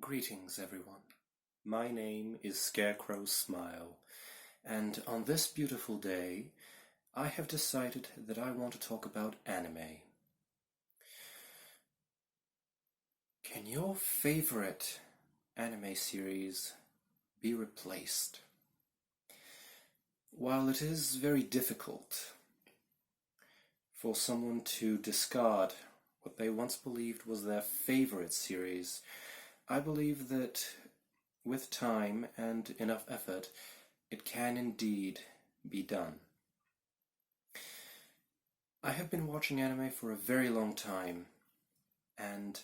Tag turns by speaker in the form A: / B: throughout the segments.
A: Greetings, everyone. My name is Scarecrow Smile, and on this beautiful day, I have decided that I want to talk about anime. Can your favorite anime series be replaced? While it is very difficult for someone to discard what they once believed was their favorite series, I believe that with time and enough effort, it can indeed be done. I have been watching anime for a very long time, and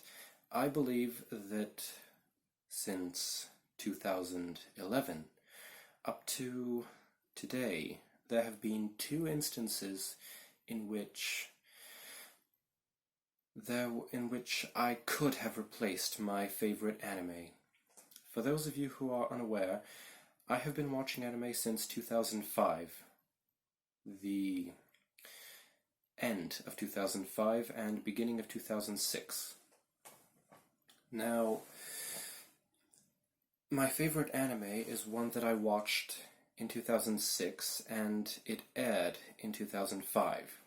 A: I believe that since 2011 up to today, there have been two instances in which I could have replaced my favorite anime. For those of you who are unaware, I have been watching anime since 2005, the end of 2005 and beginning of 2006. Now, my favorite anime is one that I watched in 2006 and it aired in 2005.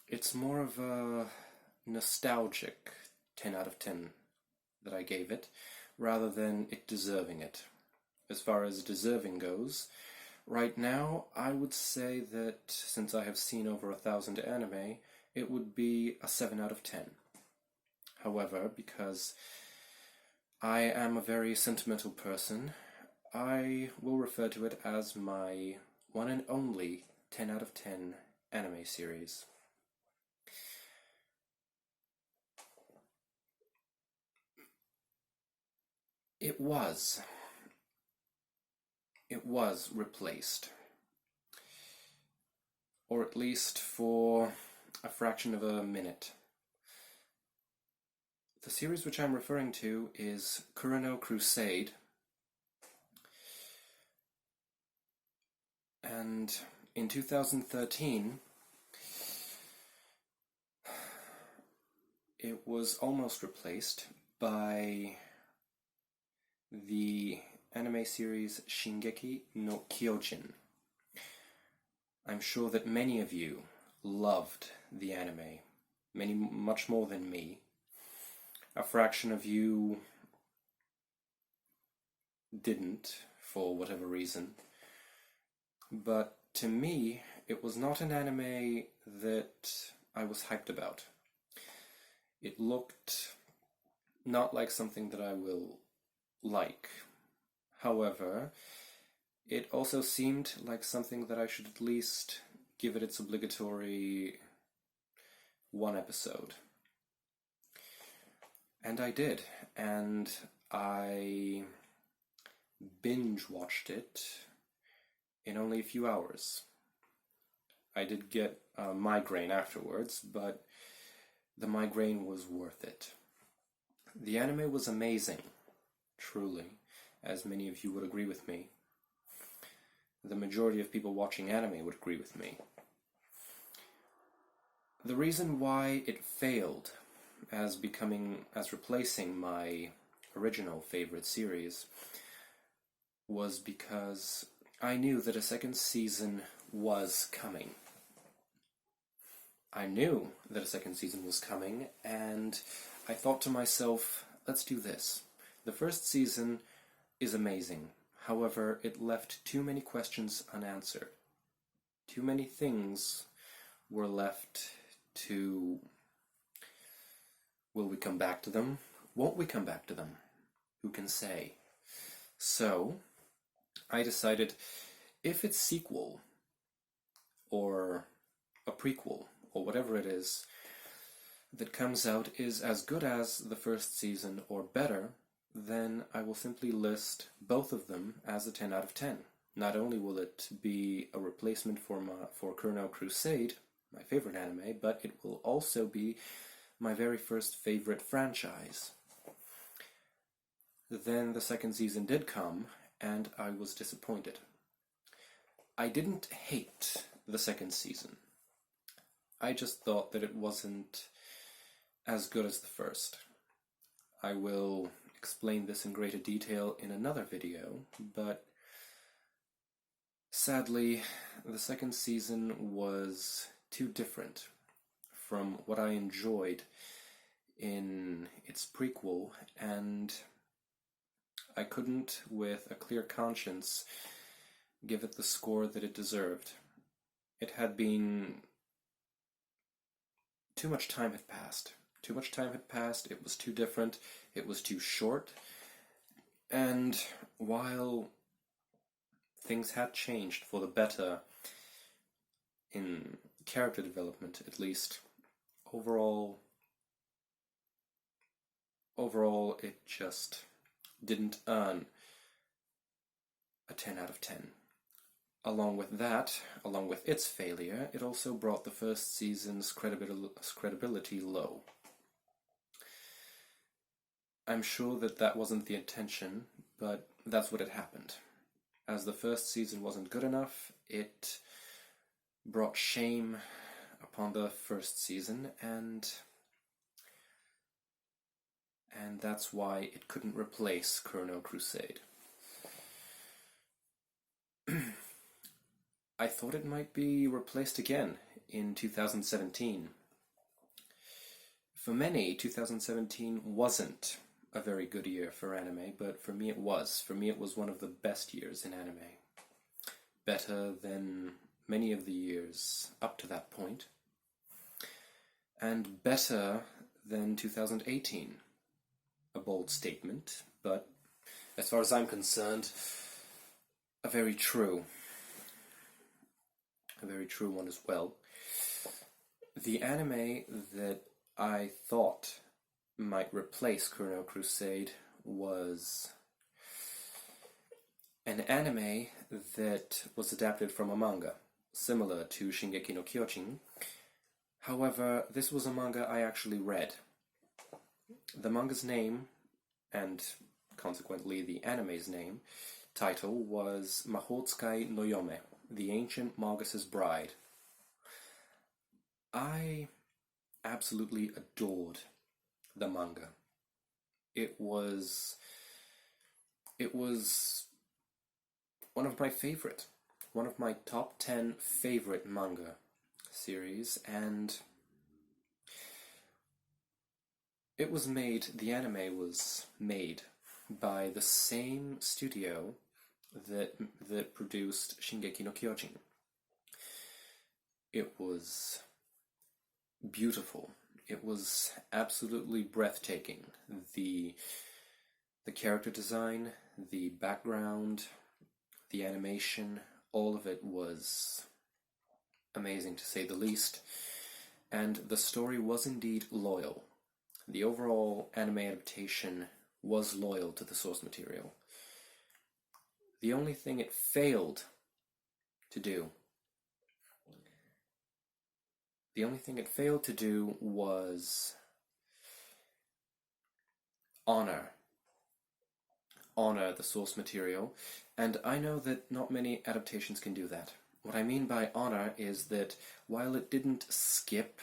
A: It's more of a nostalgic 10 out of 10 that I gave it, rather than it deserving it. As far as deserving goes, right now I would say that since I have seen over 1,000 anime, it would be a 7 out of 10. However, because I am a very sentimental person, I will refer to it as my one and only 10 out of 10 anime series. It was replaced, or at least for a fraction of a minute. The series which I'm referring to is Kureno Crusade, and in 2013 it was almost replaced by the anime series Shingeki no Kyojin. I'm sure that many of you loved the anime, much more than me. A fraction of you didn't, for whatever reason. But to me, it was not an anime that I was hyped about. It looked not like something that I will like. However, it also seemed like something that I should at least give it its obligatory one episode. And I did, and I binge watched it in only a few hours. I did get a migraine afterwards, but the migraine was worth it. The anime was amazing, truly, as many of you would agree with me. The majority of people watching anime would agree with me. The reason why it failed as replacing my original favorite series was because I knew that a second season was coming. I knew that a second season was coming, and I thought to myself, let's do this. The first season is amazing. However, it left too many questions unanswered. Too many things were left to... Will we come back to them? Won't we come back to them? Who can say? So, I decided if its sequel, or a prequel, or whatever it is, that comes out is as good as the first season or better, then I will simply list both of them as a 10 out of 10. Not only will it be a replacement for Kureno Crusade, my favorite anime, but it will also be my very first favorite franchise. Then the second season did come, and I was disappointed. I didn't hate the second season. I just thought that it wasn't as good as the first. I will explain this in greater detail in another video, but sadly, the second season was too different from what I enjoyed in its prequel, and I couldn't, with a clear conscience, give it the score that it deserved. It had been... too much time had passed. Too much time had passed, it was too different, it was too short, and while things had changed for the better in character development, at least, overall it just didn't earn a 10 out of 10. Along with that, along with its failure, it also brought the first season's credibility low. I'm sure that that wasn't the intention, but that's what had happened. As the first season wasn't good enough, it brought shame upon the first season, and that's why it couldn't replace Chrono Crusade. I thought it might be replaced again in 2017. For many, 2017 wasn't a very good year for anime, but for me it was. For me it was one of the best years in anime. Better than many of the years up to that point. And better than 2018. A bold statement, but as far as I'm concerned, a very true one as well. The anime that I thought might replace Chrono Crusade was an anime that was adapted from a manga, similar to Shingeki no Kyojin. However, this was a manga I actually read. The manga's name, and consequently the anime's name, title was Mahotsukai no Yome, The Ancient Magus's Bride. I absolutely adored the manga. It was one of my top 10 favorite manga series, and the anime was made by the same studio that produced Shingeki no Kyojin. It was beautiful. It was absolutely breathtaking. The character design, the background, the animation, all of it was amazing to say the least. And the story was indeed loyal. The overall anime adaptation was loyal to the source material. The only thing it failed to do was honor the source material, and I know that not many adaptations can do that. What I mean by honor is that while it didn't skip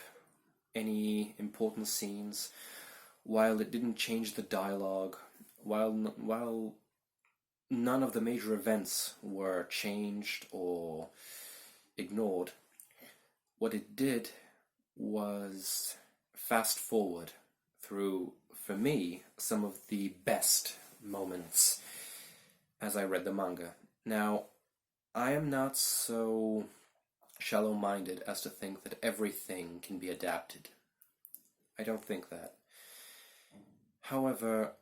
A: any important scenes, while it didn't change the dialogue, while none of the major events were changed or ignored, what it did was fast forward through, for me, some of the best moments as I read the manga. Now, I am not so shallow-minded as to think that everything can be adapted. I don't think that. However,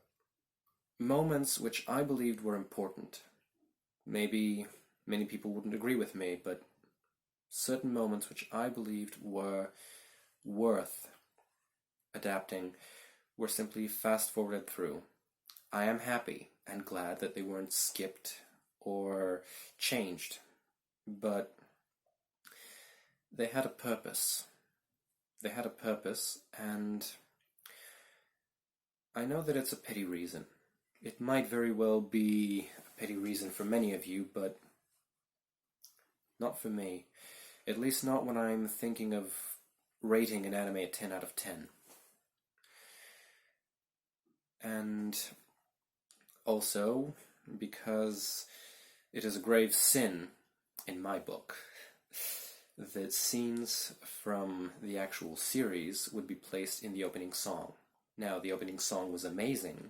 A: moments which I believed were important, maybe many people wouldn't agree with me, but certain moments which I believed were worth adapting were simply fast-forwarded through. I am happy and glad that they weren't skipped or changed, but they had a purpose. They had a purpose, and I know that it's a petty reason. It might very well be a petty reason for many of you, but not for me. At least not when I'm thinking of rating an anime a 10 out of 10. And also because it is a grave sin in my book that scenes from the actual series would be placed in the opening song. Now, the opening song was amazing,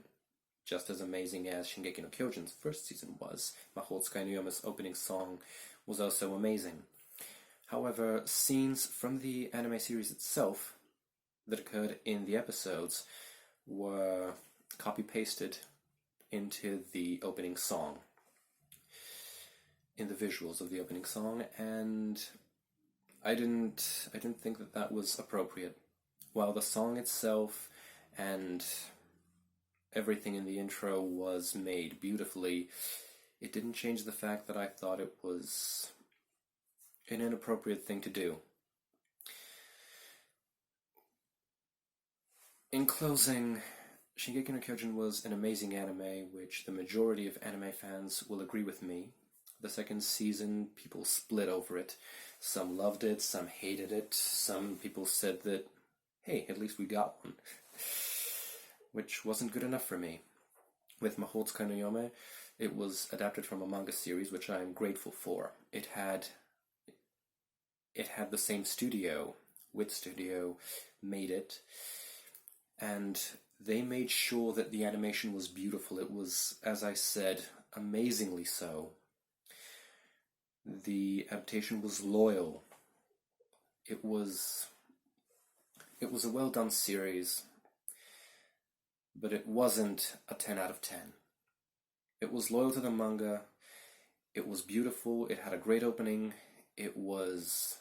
A: just as amazing as Shingeki no Kyojin's first season was. Mahou Tsukai no Yoma's opening song was also amazing. However, scenes from the anime series itself that occurred in the episodes were copy-pasted into the opening song, in the visuals of the opening song, and I didn't think that that was appropriate. While the song itself and everything in the intro was made beautifully, it didn't change the fact that I thought it was an inappropriate thing to do. In closing, Shingeki no Kyojin was an amazing anime, which the majority of anime fans will agree with me. The second season, people split over it. Some loved it, some hated it, some people said that, hey, at least we got one. Which wasn't good enough for me. With Mahou Tsukai no Yome, it was adapted from a manga series, which I am grateful for. It had the same studio, Wit Studio, made it, and they made sure that the animation was beautiful. It was, as I said, amazingly so. The adaptation was loyal. It was a well-done series, but it wasn't a 10 out of 10. It was loyal to the manga. It was beautiful. It had a great opening. It was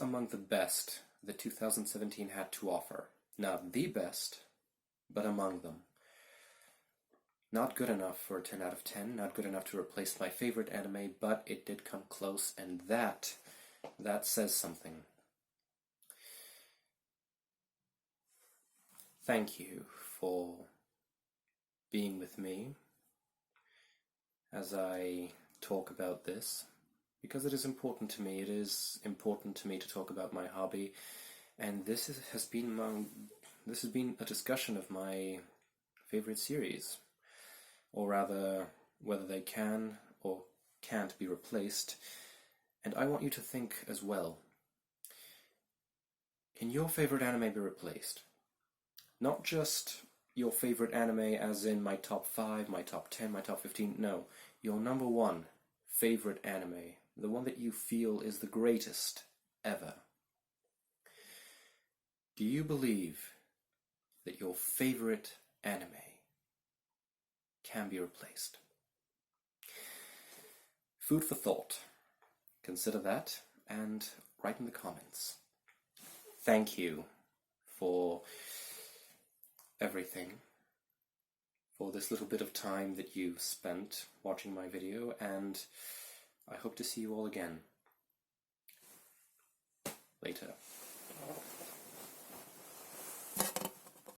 A: among the best that 2017 had to offer. Not the best, but among them. Not good enough for a 10 out of 10, not good enough to replace my favorite anime, but it did come close, and that says something. Thank you for being with me as I talk about this, because it is important to me. It is important to me to talk about my hobby, and this has been a discussion of my favorite series, or rather, whether they can or can't be replaced. And I want you to think as well. Can your favorite anime be replaced? Not just your favorite anime as in my top 5, my top 10, my top 15. No, your number one favorite anime. The one that you feel is the greatest ever. Do you believe that your favorite anime can be replaced? Food for thought. Consider that and write in the comments. Thank you for everything, for this little bit of time that you've spent watching my video, and I hope to see you all again later.